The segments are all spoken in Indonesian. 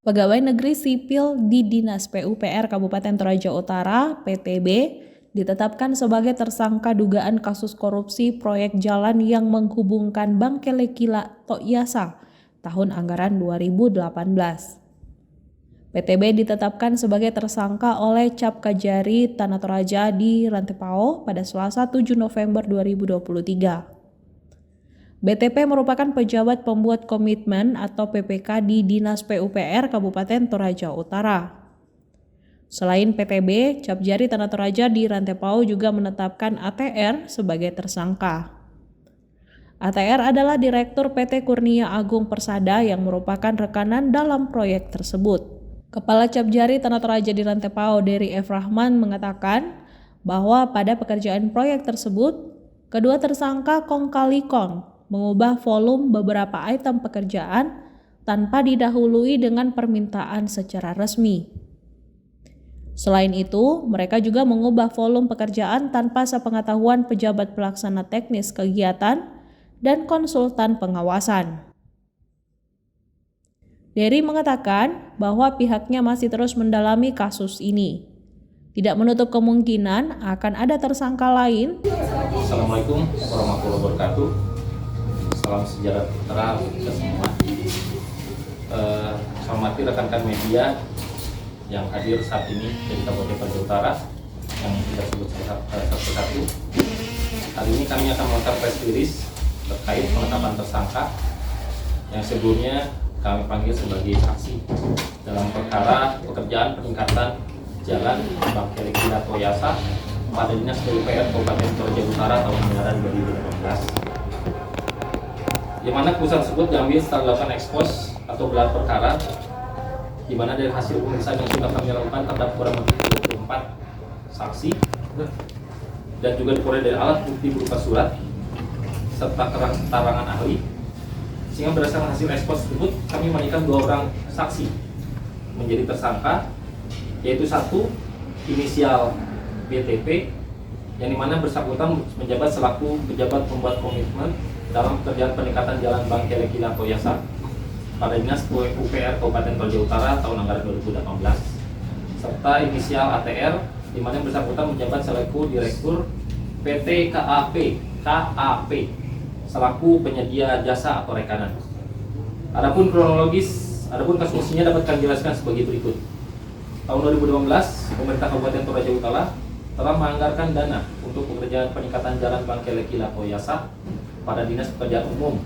Pegawai Negeri Sipil di Dinas PUPR Kabupaten Toraja Utara (PTB) ditetapkan sebagai tersangka dugaan kasus korupsi proyek jalan yang menghubungkan Bangkele Kila Toyasa tahun anggaran 2018. PTB ditetapkan sebagai tersangka oleh Cap Kajari Tanah Toraja di Rantepao pada Selasa 7 November 2023. BTP merupakan pejabat pembuat komitmen atau PPK di Dinas PUPR Kabupaten Toraja Utara. Selain PTB, Cap Jari Tanah Toraja di Rantepao juga menetapkan ATR sebagai tersangka. ATR adalah Direktur PT Kurnia Agung Persada yang merupakan rekanan dalam proyek tersebut. Kepala Cap Jari Tanah Toraja di Rantepao, Dery F. Rahman, mengatakan bahwa pada pekerjaan proyek tersebut, kedua tersangka kong kali kong mengubah volume beberapa item pekerjaan tanpa didahului dengan permintaan secara resmi. Selain itu, mereka juga mengubah volume pekerjaan tanpa sepengetahuan pejabat pelaksana teknis kegiatan dan konsultan pengawasan. Dery mengatakan bahwa pihaknya masih terus mendalami kasus ini. Tidak menutup kemungkinan akan ada tersangka lain. Assalamualaikum warahmatullahi wabarakatuh. Salam sejahtera kita semua. Hormati rekan-rekan media yang hadir saat ini dari Kabupaten Toraja Utara yang kita sebut satu-satu. Hari ini kami akan melakukan press release terkait penetapan tersangka yang sebelumnya kami panggil sebagai saksi dalam perkara pekerjaan peningkatan jalan Bangkele Kila Toyasa pada Dinas PUPR Kabupaten Toraja Utara tahun anggaran 2018. Di mana keputusan tersebut diambil setelah dilakukan ekspos atau gelar perkara, di mana dari hasil pemeriksaan yang sudah kami lakukan terhadap kurang lebih 24 saksi dan juga diperoleh dari alat bukti berupa surat serta keterangan ahli, sehingga berdasarkan hasil ekspos tersebut kami menaikkan 2 orang saksi menjadi tersangka, yaitu satu inisial BTP yang dimana bersangkutan menjabat selaku pejabat pembuat komitmen dalam pekerjaan peningkatan jalan Bangkele Kila Toyasa pada Dinas PUPR Kabupaten Toraja Utara tahun anggaran 2018, serta inisial ATR di mana bersangkutan menjabat selaku Direktur PT KAP selaku penyedia jasa atau rekanan. Adapun kasusnya dapat kami jelaskan sebagai berikut. Tahun 2018, pemerintah Kabupaten Toraja Utara telah menganggarkan dana untuk pekerjaan peningkatan jalan Bangkele Kila Toyasa pada Dinas Pekerjaan Umum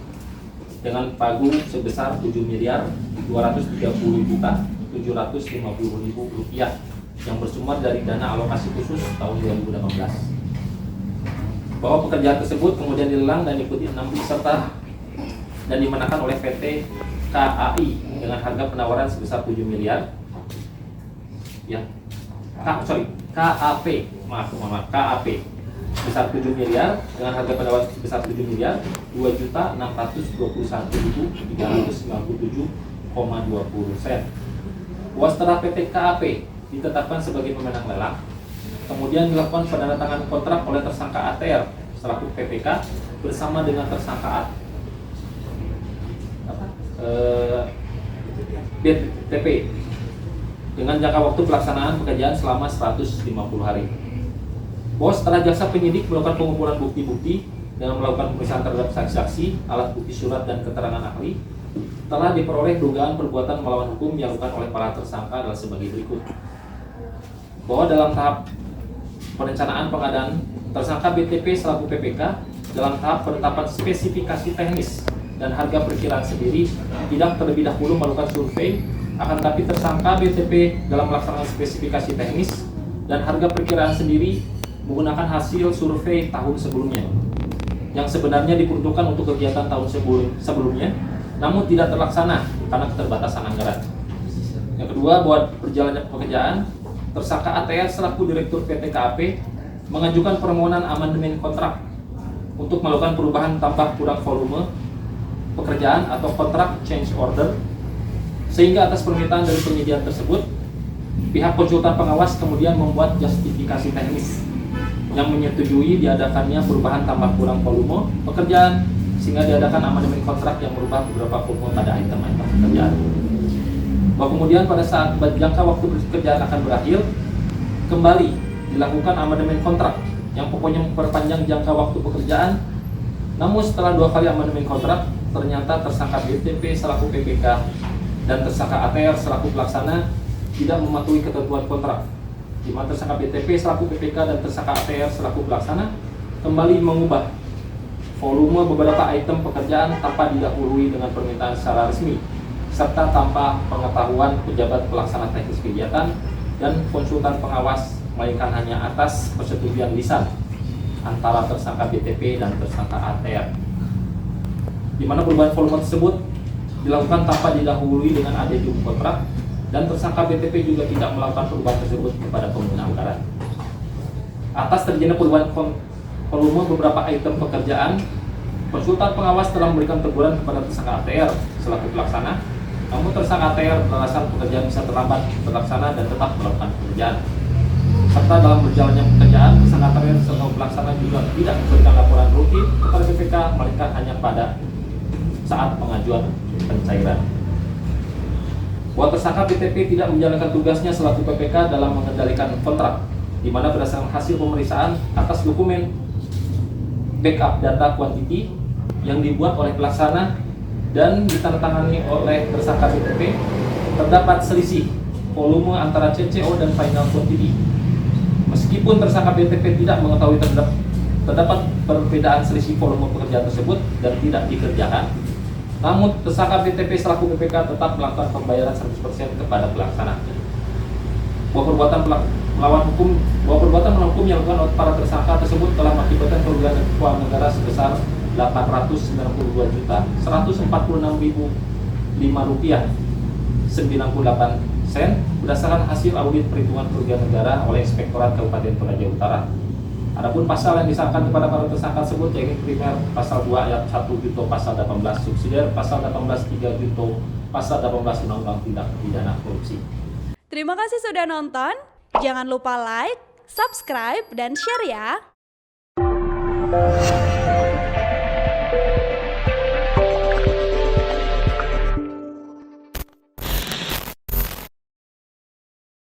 dengan pagu sebesar 7.230.750.000 rupiah yang bersumber dari dana alokasi khusus tahun 2018. Bahwa pekerjaan tersebut kemudian dilelang dan diikuti 6 peserta dan dimenangkan oleh PT KAI dengan harga penawaran sebesar 7 miliar. KAP sebesar 7 miliar dengan harga penawaran sebesar 7 miliar 2.621.397,20 sen. Bahwa setelah PT KAP ditetapkan sebagai pemenang lelang, kemudian dilakukan penandatanganan kontrak oleh tersangka ATR selaku PPK bersama dengan tersangka BTP dengan jangka waktu pelaksanaan pekerjaan selama 150 hari. Bahwa setelah jaksa penyidik melakukan pengumpulan bukti-bukti dan melakukan pemeriksaan terhadap saksi-saksi, alat bukti surat dan keterangan ahli, telah diperoleh dugaan perbuatan melawan hukum yang dilakukan oleh para tersangka adalah sebagai berikut. Bahwa dalam tahap perencanaan pengadaan, tersangka BTP selaku PPK dalam tahap penetapan spesifikasi teknis dan harga perkiraan sendiri tidak terlebih dahulu melakukan survei, akan tetapi tersangka BTP dalam melaksanakan spesifikasi teknis dan harga perkiraan sendiri menggunakan hasil survei tahun sebelumnya yang sebenarnya diperuntukkan untuk kegiatan tahun sebelumnya namun tidak terlaksana karena keterbatasan anggaran. Yang kedua, buat perjalannya pekerjaan, tersangka ATR selaku Direktur PT KAP mengajukan permohonan amandemen kontrak untuk melakukan perubahan tambah kurang volume pekerjaan atau kontrak change order, sehingga atas permintaan dari penyedia tersebut pihak konsultan pengawas kemudian membuat justifikasi teknis yang menyetujui diadakannya perubahan tambah kurang volume pekerjaan sehingga diadakan amandemen kontrak yang merubah beberapa volume pada item-item pekerjaan. Bahwa kemudian pada saat jangka waktu pekerjaan akan berakhir, kembali dilakukan amandemen kontrak yang pokoknya memperpanjang jangka waktu pekerjaan. Namun setelah 2 kali amandemen kontrak, ternyata tersangka BTP selaku PPK dan tersangka ATR selaku pelaksana tidak mematuhi ketentuan kontrak, di mana tersangka BTP selaku PPK dan tersangka ATR selaku pelaksana kembali mengubah volume beberapa item pekerjaan tanpa didahului dengan permintaan secara resmi, serta tanpa pengetahuan pejabat pelaksana teknis kegiatan dan konsultan pengawas, melainkan hanya atas persetujuan lisan antara tersangka BTP dan tersangka ATR, di mana perubahan volume tersebut dilakukan tanpa didahului dengan adendum kontrak, dan tersangka BTP juga tidak melakukan perubahan tersebut kepada pengguna anggaran. Atas terjadinya perubahan volume beberapa item pekerjaan, konsultan pengawas telah memberikan teguran kepada tersangka ATR selaku pelaksana. Namun tersangka ATR beralasan pekerjaan bisa terlambat terlaksana dan tetap melakukan pekerjaan. Serta dalam berjalannya pekerjaan, tersangka ATR selaku pelaksana juga tidak memberikan laporan rutin kepada BPK, melainkan hanya pada saat pengajuan pencairan. Bahwa tersangka BTP tidak menjalankan tugasnya selaku PPK dalam mengendalikan kontrak, di mana berdasarkan hasil pemeriksaan atas dokumen backup data quantity yang dibuat oleh pelaksana dan ditandatangani oleh tersangka BTP, terdapat selisih volume antara CCO dan final quantity. Meskipun tersangka BTP tidak mengetahui terdapat perbedaan selisih volume pekerjaan tersebut dan tidak dikerjakan, namun tersangka BTP selaku PPK tetap melakukan pembayaran 100% kepada pelaksana. Bahwa perbuatan melawan hukum yang dilakukan oleh para tersangka tersebut telah mengakibatkan kerugian keuangan negara sebesar Rp892.145.98 berdasarkan hasil audit perhitungan kerugian negara oleh Inspektorat Kabupaten Toraja Utara. Adapun pasal yang disangkakan kepada para tersangka tersebut yaitu primer pasal 2 ayat 1 junto pasal 18, subsidiar pasal 18 3 junto pasal 18 Undang-Undang Tindak Pidana Korupsi. Terima kasih sudah nonton. Jangan lupa like, subscribe, dan share ya.